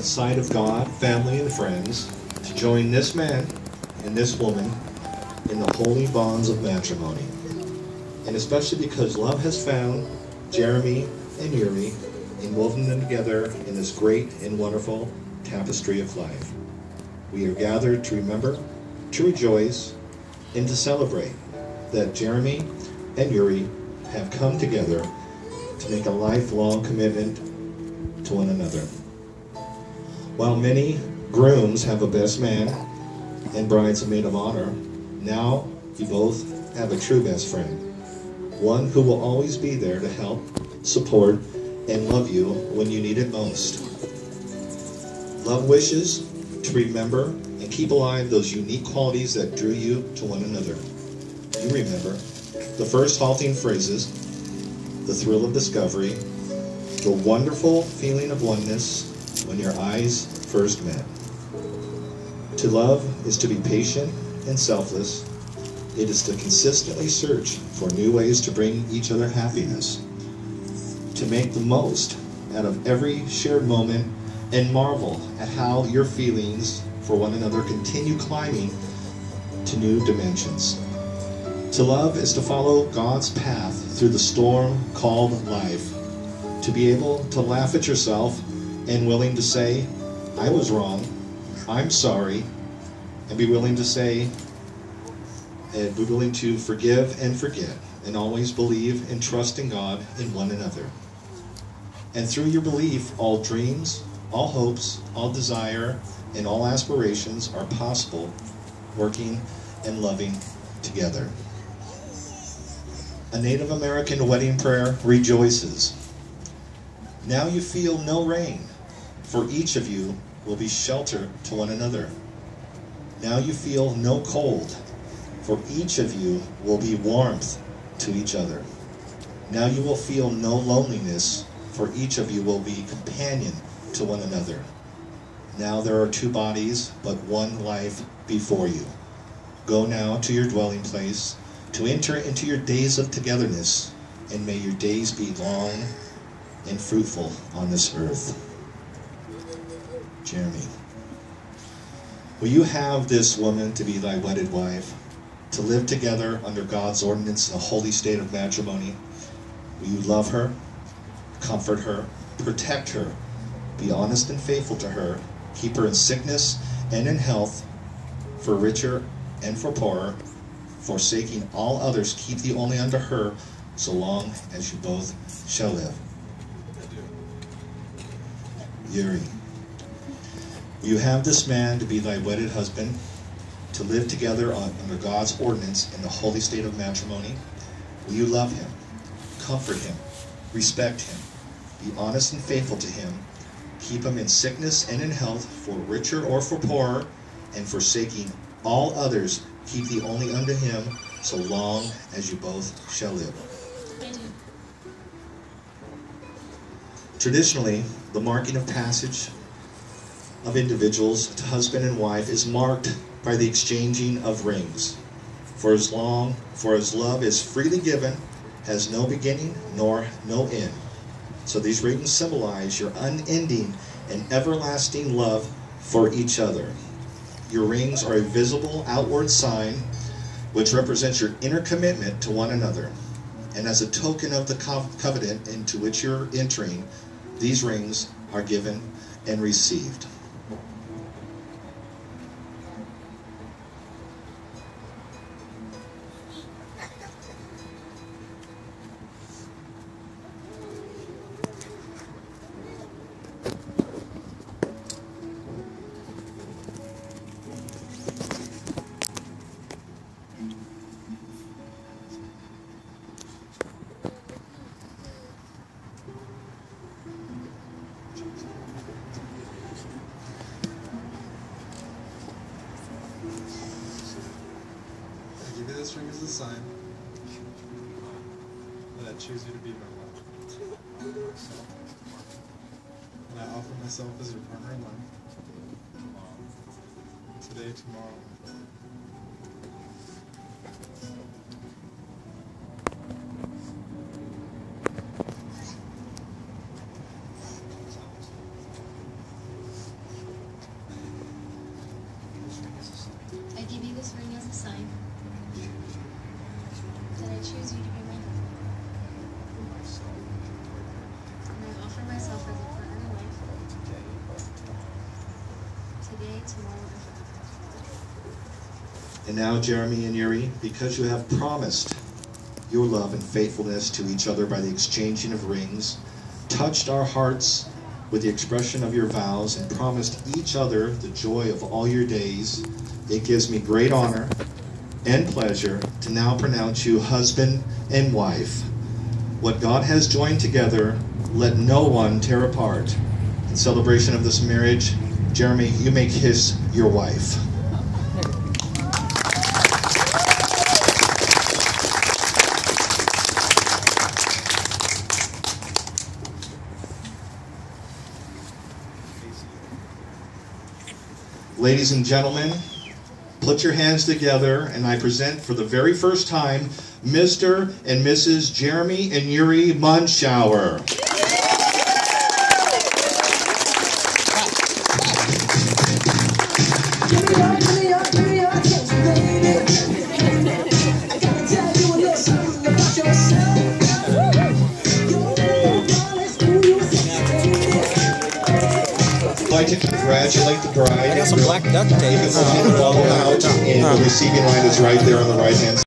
the sight of God, family, and friends, to join this man and this woman in the holy bonds of matrimony. And especially because love has found Jeremy and Yuri and woven them together in this great and wonderful tapestry of life. We are gathered to remember, to rejoice, and to celebrate that Jeremy and Yuri have come together to make a lifelong commitment to one another. While many grooms have a best man and brides a maid of honor, now you both have a true best friend, one who will always be there to help, support, and love you when you need it most. Love wishes to remember and keep alive those unique qualities that drew you to one another. You remember the first halting phrases, the thrill of discovery, the wonderful feeling of oneness when your eyes first met. To love is to be patient and selfless. It is to consistently search for new ways to bring each other happiness, to make the most out of every shared moment and marvel at how your feelings for one another continue climbing to new dimensions. To love is to follow God's path through the storm called life, to be able to laugh at yourself and willing to say, I was wrong, I'm sorry, and be willing to say, and be willing to forgive and forget, and always believe and trust in God in one another. And through your belief, all dreams, all hopes, all desire, and all aspirations are possible, working and loving together. A Native American wedding prayer rejoices. Now you feel no rain, for each of you will be shelter to one another. Now you feel no cold, for each of you will be warmth to each other. Now you will feel no loneliness, for each of you will be companion to one another. Now there are two bodies, but one life before you. Go now to your dwelling place, to enter into your days of togetherness, and may your days be long and fruitful on this earth. Jeremy, will you have this woman to be thy wedded wife, to live together under God's ordinance in a holy state of matrimony? Will you love her, comfort her, protect her, be honest and faithful to her, keep her in sickness and in health, for richer and for poorer, forsaking all others, keep thee only unto her, so long as you both shall live? Yuri, will you have this man to be thy wedded husband, to live together under God's ordinance in the holy state of matrimony? Will you love him, comfort him, respect him, be honest and faithful to him, keep him in sickness and in health, for richer or for poorer, and forsaking all others, keep thee only unto him, so long as you both shall live? Traditionally, the marking of passage of individuals to husband and wife is marked by the exchanging of rings. For as love is freely given, has no beginning nor no end. So these rings symbolize your unending and everlasting love for each other. Your rings are a visible outward sign which represents your inner commitment to one another. And as a token of the covenant into which you're entering, these rings are given and received. This ring is a sign that I choose you to be my wife. And I offer myself as your partner in life, today, tomorrow, and forever. sign that I choose you to be my husband. And I offer myself as a partner in life. Today, tomorrow, and forever. And now, Jeremy and Yuri, because you have promised your love and faithfulness to each other by the exchanging of rings, touched our hearts with the expression of your vows, and promised each other the joy of all your days, it gives me great honor and pleasure to now pronounce you husband and wife. What God has joined together, let no one tear apart. In celebration of this marriage, Jeremy, you may kiss your wife. Ladies and gentlemen, put your hands together, and I present for the very first time Mr. and Mrs. Jeremy and Yuri Munschauer. I'd like to congratulate the bride. I got some black duct tape. You can follow out, and the receiving line is right there on the right hand side.